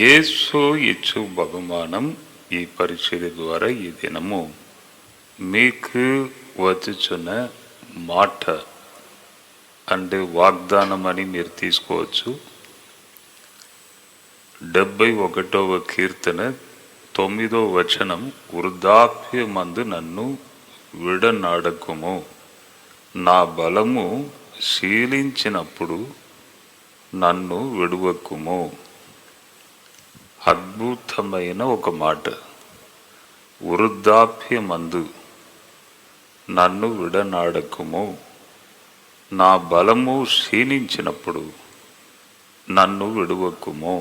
యేసు ఇచ్చు బహుమానం ఈ పరిచర్య ద్వారా ఈ దినము మీకు వచ్చుచున్న మాట అంటే వాగ్దానం అని మీరు తీసుకోవచ్చు. 71వ కీర్తన 9వ వచనం, వృద్ధాప్యమందు నన్ను విడనాడకుము, నా బలము శీలించినప్పుడు నన్ను విడువకుము. అద్భుతమైన ఒక మాట. వృద్ధాప్యమందు నన్ను విడనాడకుము, నా బలము క్షీణించినప్పుడు నన్ను విడువకుము.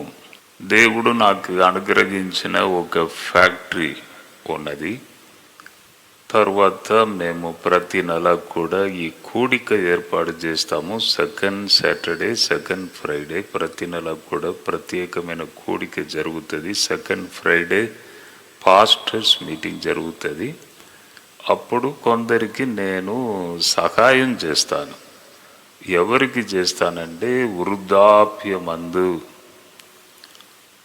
దేవుడు నాకు అనుగ్రహించిన ఒక ఫ్యాక్టరీ ఉన్నది. తర్వాత మేము ప్రతి నెల కూడా ఈ కూడిక ఏర్పాటు చేస్తాము. సెకండ్ సాటర్డే, సెకండ్ ఫ్రైడే ప్రతి నెల కూడా ప్రత్యేకమైన కూడిక జరుగుతుంది. సెకండ్ ఫ్రైడే పాస్టర్స్ మీటింగ్ జరుగుతుంది. అప్పుడు కొందరికి నేను సహాయం చేస్తాను. ఎవరికి చేస్తానంటే వృద్ధాప్యమందు,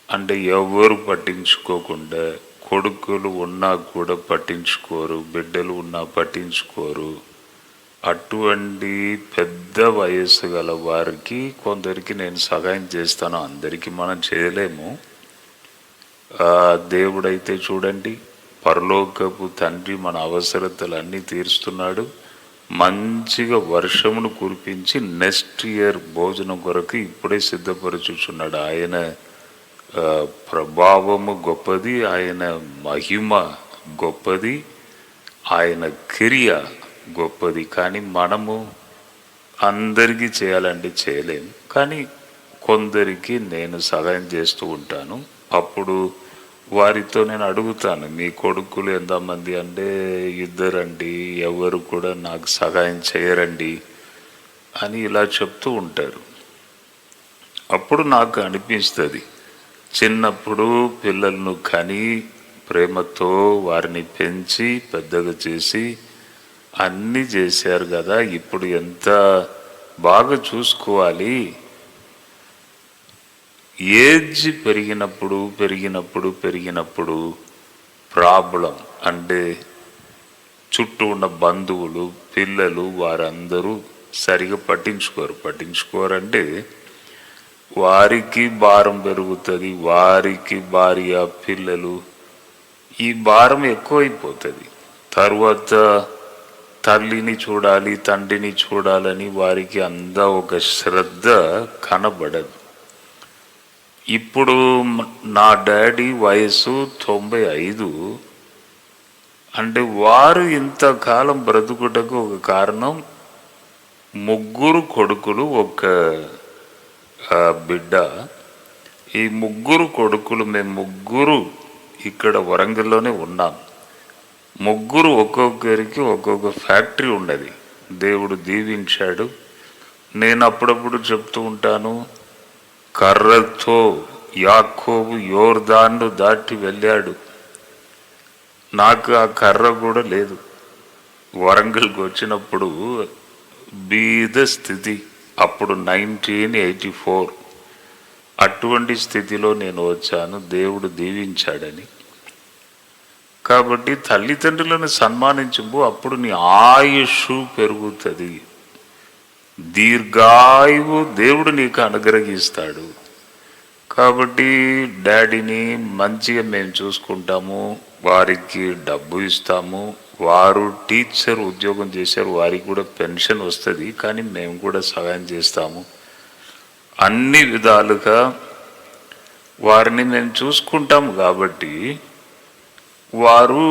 అంటే ఎవరు పట్టించుకోకుండా, కొడుకులు ఉన్నా కూడా పట్టించుకోరు, బిడ్డలు ఉన్నా పట్టించుకోరు, అటువంటి పెద్ద వయస్సు గల వారికి కొందరికి నేను సహాయం చేస్తాను. అందరికీ మనం చేయలేము. దేవుడైతే చూడండి, పరలోకపు తండ్రి మన అవసరతలన్నీ తీరుస్తున్నాడు. మంచిగా వర్షమును కురిపించి నెక్స్ట్ ఇయర్ భోజనం కొరకు ఇప్పుడే సిద్ధపరచుచున్నాడు. ఆయన ప్రభావము గొప్పది, ఆయన మహిమ గొప్పది, ఆయన క్రియ గొప్పది. కానీ మనము అందరికీ చేయాలంటే చేయలేము. కానీ కొందరికి నేను సహాయం చేస్తూ ఉంటాను. అప్పుడు వారితో నేను అడుగుతాను, మీ కొడుకులు ఎంతమంది అంటే 2 అండి, ఎవరు కూడా నాకు సహాయం చేయరండి అని ఇలా చెప్తూ ఉంటారు. అప్పుడు నాకు అనిపిస్తుంది, చిన్నప్పుడు పిల్లలను కని ప్రేమతో వారిని పెంచి పెద్దగా చేసి అన్నీ చేశారు కదా, ఇప్పుడు ఎంత బాగా చూసుకోవాలి. ఏజ్ పెరిగినప్పుడు ప్రాబ్లం అంటే చుట్టూ ఉన్న బంధువులు, పిల్లలు వారందరూ సరిగా పట్టించుకోరంటే వారికి భారం పెరుగుతుంది, వారికి భార్య పిల్లలు, ఈ భారం ఎక్కువైపోతుంది. తర్వాత తల్లిని చూడాలి, తండ్రిని చూడాలని వారికి అంతా ఒక శ్రద్ధ కనబడదు. ఇప్పుడు నా డాడీ వయసు 95. అంటే వారు ఇంతకాలం బ్రతుకుటకు ఒక కారణం 3 కొడుకులు, ఒక బిడ్డ. ఈ 3 కొడుకులు, మేము 3 ఇక్కడ వరంగల్లోనే ఉన్నాం. 3 ఒక్కొక్కరికి ఒక్కొక్క ఫ్యాక్టరీ ఉన్నది. దేవుడు దీవించాడు. నేను అప్పుడప్పుడు చెప్తూ ఉంటాను, కర్రతో యాకోబు యోర్దాను దాటి వెళ్ళాడు. నాకు ఆ కర్ర కూడా లేదు. వరంగల్కి వచ్చినప్పుడు బీద స్థితి, అప్పుడు 1984. అటువంటి స్థితిలో నేను వచ్చాను, దేవుడు దీవించాడని. కాబట్టి తల్లిదండ్రులను సన్మానించు, అప్పుడు నీ ఆయుష్ పెరుగుతుంది, దీర్ఘాయువు దేవుడు నీకు అనుగ్రహిస్తాడు. కాబట్టి డాడీని మంచిగా మేము చూసుకుంటాము, వారికి డబ్బు ఇస్తాము. వారు టీచర్ ఉద్యోగం చేశారు, వారికి కూడా పెన్షన్ వస్తుంది. కానీ మేము కూడా సహాయం చేస్తాము. అన్ని విధాలుగా వారిని మేము చూసుకుంటాము. కాబట్టి వారు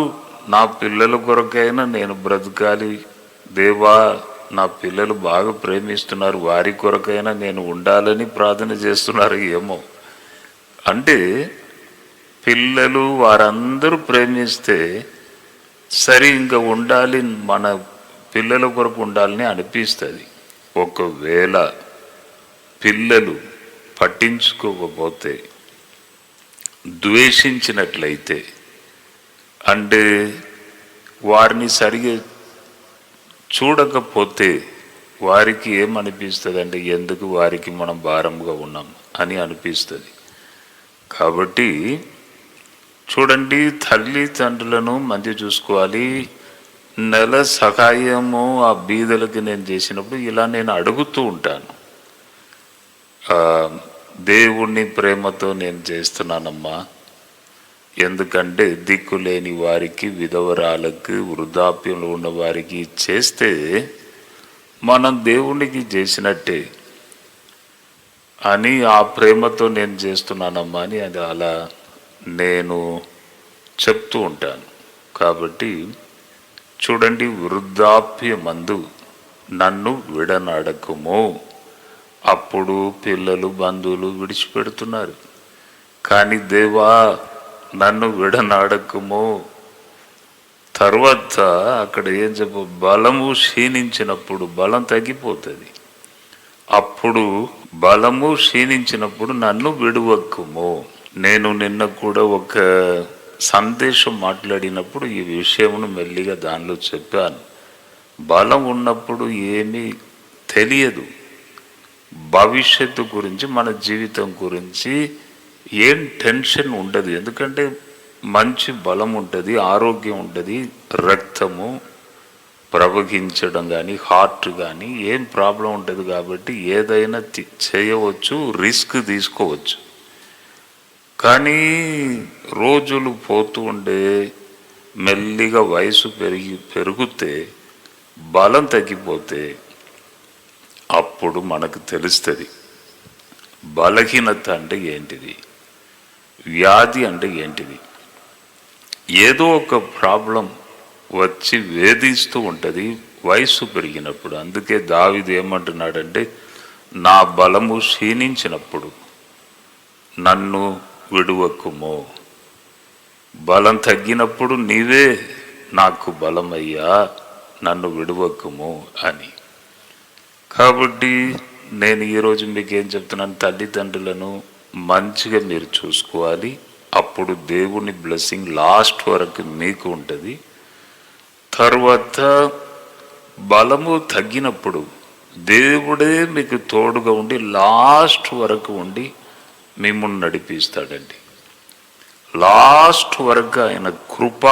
నా పిల్లల కొరకైనా నేను బ్రతకాలి దేవా, నా పిల్లలు బాగా ప్రేమిస్తున్నారు, వారి కొరకైనా నేను ఉండాలని ప్రార్థన చేస్తున్నారు. ఏమో అంటే పిల్లలు వారందరూ ప్రేమిస్తే సరే ఇంకా ఉండాలి, మన పిల్లల కొరకు ఉండాలని అనిపిస్తుంది. ఒకవేళ పిల్లలు పట్టించుకోకపోతే, ద్వేషించినట్లయితే, అంటే వారిని సరిగా చూడకపోతే వారికి ఏమనిపిస్తుంది అంటే ఎందుకు వారికి మనం భారంగా ఉన్నాం అని అనిపిస్తుంది. కాబట్టి చూడండి, తల్లిదండ్రులను మంచి చూసుకోవాలి. నెల సహాయము ఆ బీదలకు నేను చేసినప్పుడు ఇలా నేను అడుగుతూ ఉంటాను, దేవుణ్ణి ప్రేమతో నేను చేస్తున్నానమ్మా, ఎందుకంటే దిక్కులేని వారికి, విధవరాలకు, వృద్ధాప్యంలో ఉన్న వారికి చేస్తే మనం దేవునికి చేసినట్టే అని ఆ ప్రేమతో నేను చేస్తున్నానమ్మా అని అది అలా నేను చెప్తూ ఉంటాను. కాబట్టి చూడండి, వృద్ధాప్యమందు నన్ను విడనాడకుము. అప్పుడు పిల్లలు, బంధువులు విడిచిపెడుతున్నారు. కానీ దేవా నన్ను విడనాడకుము. తర్వాత అక్కడ ఏం బలము క్షీణించినప్పుడు, బలం తగ్గిపోతుంది. అప్పుడు బలము క్షీణించినప్పుడు నన్ను విడువక్కుము. నేను నిన్న కూడా ఒక సందేశం మాట్లాడినప్పుడు ఈ విషయమును మెల్లిగా దానిలో చెప్పాను. బలం ఉన్నప్పుడు ఏమీ తెలియదు, భవిష్యత్తు గురించి, మన జీవితం గురించి ఏం టెన్షన్ ఉండదు. ఎందుకంటే మంచి బలం ఉంటుంది, ఆరోగ్యం ఉంటుంది, రక్తము ప్రవహించడం కానీ, హార్ట్ కానీ ఏం ప్రాబ్లం ఉంటుంది. కాబట్టి ఏదైనా చేయవచ్చు, రిస్క్ తీసుకోవచ్చు. కానీ రోజులు పోతూ ఉండే మెల్లిగా వయసు పెరిగితే బలం తగ్గిపోతే అప్పుడు మనకు తెలుస్తుంది బలహీనత అంటే ఏంటిది, వ్యాధి అంటే ఏంటిది. ఏదో ఒక ప్రాబ్లం వచ్చి వేధిస్తూ ఉంటుంది వయసు పెరిగినప్పుడు. అందుకే దావీదు ఏమంటున్నాడంటే, నా బలము క్షీణించినప్పుడు నన్ను విడువకుము. బలం తగ్గినప్పుడు నీవే నాకు బలమయ్యా, నన్ను విడువకుము అని. కాబట్టి నేను ఈరోజు మీకు ఏం చెప్తున్నాను, తల్లిదండ్రులను మంచిగా మీరు చూసుకోవాలి. అప్పుడు దేవుని బ్లెస్సింగ్ లాస్ట్ వరకు మీకు ఉంటుంది. తర్వాత బలము తగ్గినప్పుడు దేవుడే మీకు తోడుగా ఉండి లాస్ట్ వరకు ఉండి మిమ్మల్ని నడిపిస్తాడండి. లాస్ట్ వరకు ఆయన కృప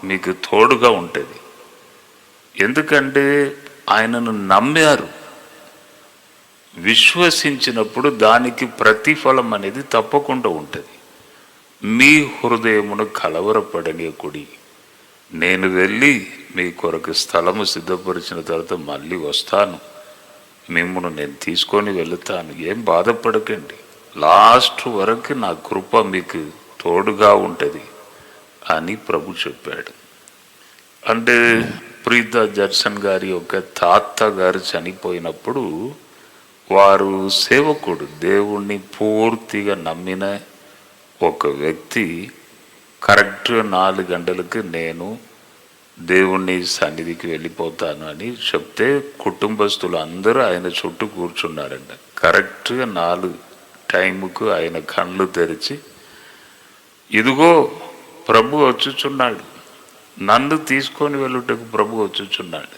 మీకు తోడుగా ఉంటుంది. ఎందుకంటే ఆయనను నమ్మారు, విశ్వసించినప్పుడు దానికి ప్రతిఫలం అనేది తప్పకుండా ఉంటుంది. మీ హృదయమును కలవరపడనీయకుడి. నేను వెళ్ళి మీ కొరకు స్థలము సిద్ధపరిచిన తర్వాత మళ్ళీ వస్తాను, మిమ్మల్ని నేను తీసుకొని వెళుతాను, ఏం బాధపడకండి, లాస్ట్ వరకు నా కృప మీకు తోడుగా ఉంటుంది అని ప్రభు చెప్పాడు. అంటే ప్రీత జడ్సన్ గారి యొక్క తాత గారు చనిపోయినప్పుడు వారు సేవకుడు, దేవుణ్ణి పూర్తిగా నమ్మిన ఒక వ్యక్తి కరెక్ట్గా 4 గంటలకు నేను దేవుణ్ణి సన్నిధికి వెళ్ళిపోతాను అని చెప్తే కుటుంబస్తులు అందరూ ఆయన చుట్టూ కూర్చున్నారంట. కరెక్ట్గా 4 టైంకు ఆయన కళ్ళు తెరిచి, ఇదిగో ప్రభు వచ్చుచున్నాడు, నన్ను తీసుకొని వెళ్ళుటకు ప్రభు వచ్చుచున్నాడు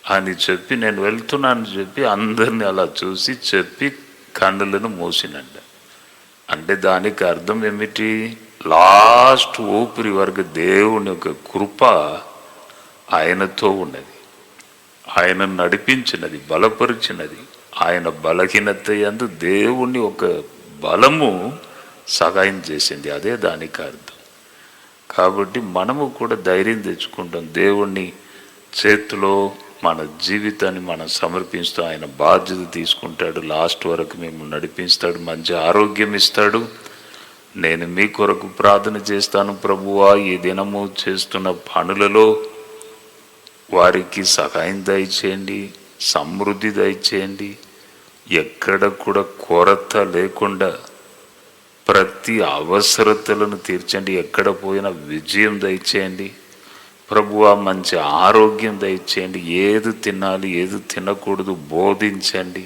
అని చెప్పి, నేను వెళ్తున్నాను చెప్పి అందరిని అలా చూసి చెప్పి కన్నులను మూసినంట. అంటే దానికి అర్థం ఏమిటి, లాస్ట్ ఊపిరి వరకు దేవుని యొక్క కృప ఆయనతో ఉన్నది, ఆయన నడిపించినది, బలపరిచినది. ఆయన బలహీనత యందు దేవుని ఒక బలము సహాయం చేసింది, అదే దానికి అర్థం. కాబట్టి మనము కూడా ధైర్యం తెచ్చుకుంటాం, దేవుణ్ణి చేతిలో మన జీవితాన్ని మనం సమర్పిస్తూ ఆయన బాధ్యత తీసుకుంటాడు, లాస్ట్ వరకు మేము నడిపిస్తాడు, మంచి ఆరోగ్యం ఇస్తాడు. నేను మీ కొరకు ప్రార్థన చేస్తాను, ప్రభువా ఈ దినము చేస్తున్న పనులలో వారికి సహాయం దయచేయండి, సమృద్ధి దయచేయండి, ఎక్కడ కూడా కొరత లేకుండా ప్రతి అవసరతలను తీర్చండి, ఎక్కడ పోయినా విజయం దయచేయండి ప్రభువా, మంచి ఆరోగ్యం దయచేయండి, ఏది తినాలి ఏది తినకూడదు బోధించండి,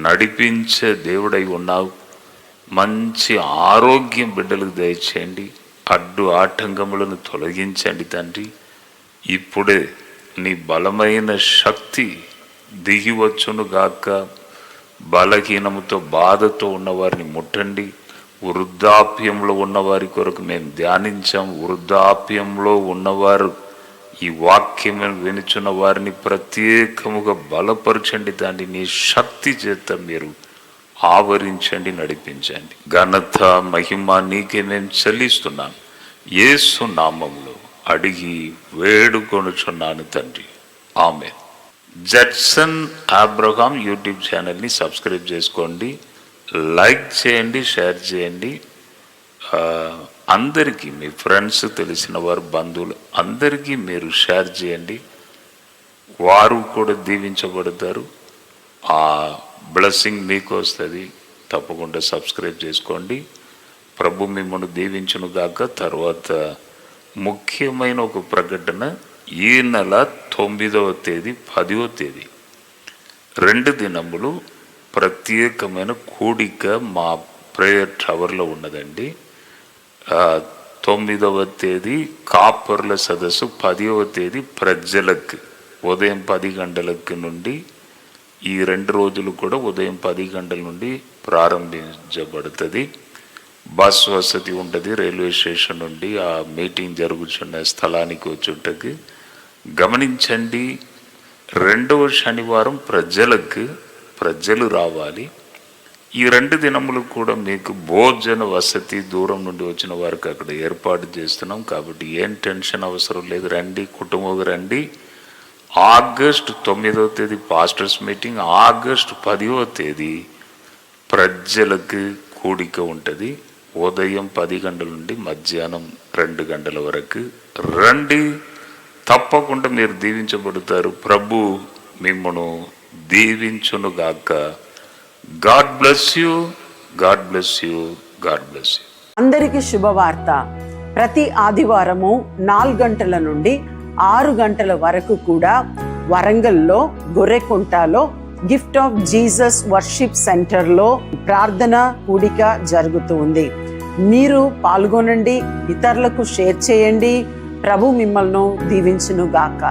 నడిపించే దేవుడై ఉన్నావు, మంచి ఆరోగ్యం బిడ్డలకు దయచేయండి, అడ్డు ఆటంకములను తొలగించండి తండ్రి. ఇప్పుడే నీ బలమైన శక్తి దిగివచ్చును గాక. బలహీనముతో బాధతో ఉన్నవారిని ముట్టండి, వృద్ధాప్యంలో ఉన్నవారి కొరకు మేము ధ్యానించాం. వృద్ధాప్యంలో ఉన్నవారు ఈ వాక్యం వినుచున్న వారిని ప్రత్యేకముగా బలపరచండి. దాన్ని నీ శక్తి చేత మీరు ఆవరించండి, నడిపించండి. ఘనత మహిమ నీకే మేము చెల్లిస్తున్నాం. యేసు నామములో అడిగి వేడుకొనుచున్నాను తండ్రి, ఆమేన్. జడ్సన్ అబ్రహాం యూట్యూబ్ ఛానల్ని సబ్స్క్రైబ్ చేసుకోండి, లైక్ చేయండి, షేర్ చేయండి. అందరికీ మీ ఫ్రెండ్స్, తెలిసిన వారు, బంధువులు అందరికీ మీరు షేర్ చేయండి. వారు కూడా దీవించబడతారు. ఆ బ్లెస్సింగ్ మీకు వస్తుంది. తప్పకుండా సబ్స్క్రైబ్ చేసుకోండి. ప్రభు మిమ్మల్ని దీవించును గాక. తర్వాత ముఖ్యమైన ఒక ప్రకటన, ఈ నెల 9వ తేదీ 10వ తేదీ 2 దినములు ప్రత్యేకమైన కూడిక మా ప్రేయర్ టవర్లో ఉన్నదండి. 9వ తేదీ కాపర్ల సదస్సు, 10వ తేదీ ప్రజలకు ఉదయం 10 గంటలకు నుండి, ఈ 2 రోజులు కూడా ఉదయం 10 గంటల నుండి ప్రారంభించబడుతుంది. బస్ వసతి ఉంటుంది. రైల్వే స్టేషన్ నుండి ఆ మీటింగ్ జరుగుతున్న స్థలానికి వచ్చుటకు గమనించండి. 2వ శనివారం ప్రజలు రావాలి. ఈ 2 దినములు కూడా మీకు భోజన వసతి దూరం నుండి వచ్చిన వారికి అక్కడ ఏర్పాటు చేస్తున్నాం. కాబట్టి ఏం టెన్షన్ అవసరం లేదు. రండి, కుటుంబంగా రండి. ఆగస్టు 9వ తేదీ పాస్టర్స్ మీటింగ్, ఆగస్టు 10వ తేదీ ప్రజలకు కూడిక ఉంటుంది. ఉదయం 10 గంటల నుండి మధ్యాహ్నం 2 గంటల వరకు రండి. తప్పకుండా మీరు దీవించబడతారు. ప్రభు మిమ్మను దీవించునుగాక. God bless you, God bless you, God bless you. అందరికీ శుభవార్త. ప్రతి ఆదివారము 4 గంటల నుండి 6 గంటల వరకు కూడా వరంగల్లో గొర్రెకుంటలో గిఫ్ట్ ఆఫ్ జీసస్ వర్షిప్ సెంటర్లో ప్రార్థన కూడిక జరుగుతూ ఉంది. మీరు పాల్గొనండి, ఇతరులకు షేర్ చేయండి. ప్రభు మిమ్మల్ని దీవించును గాక.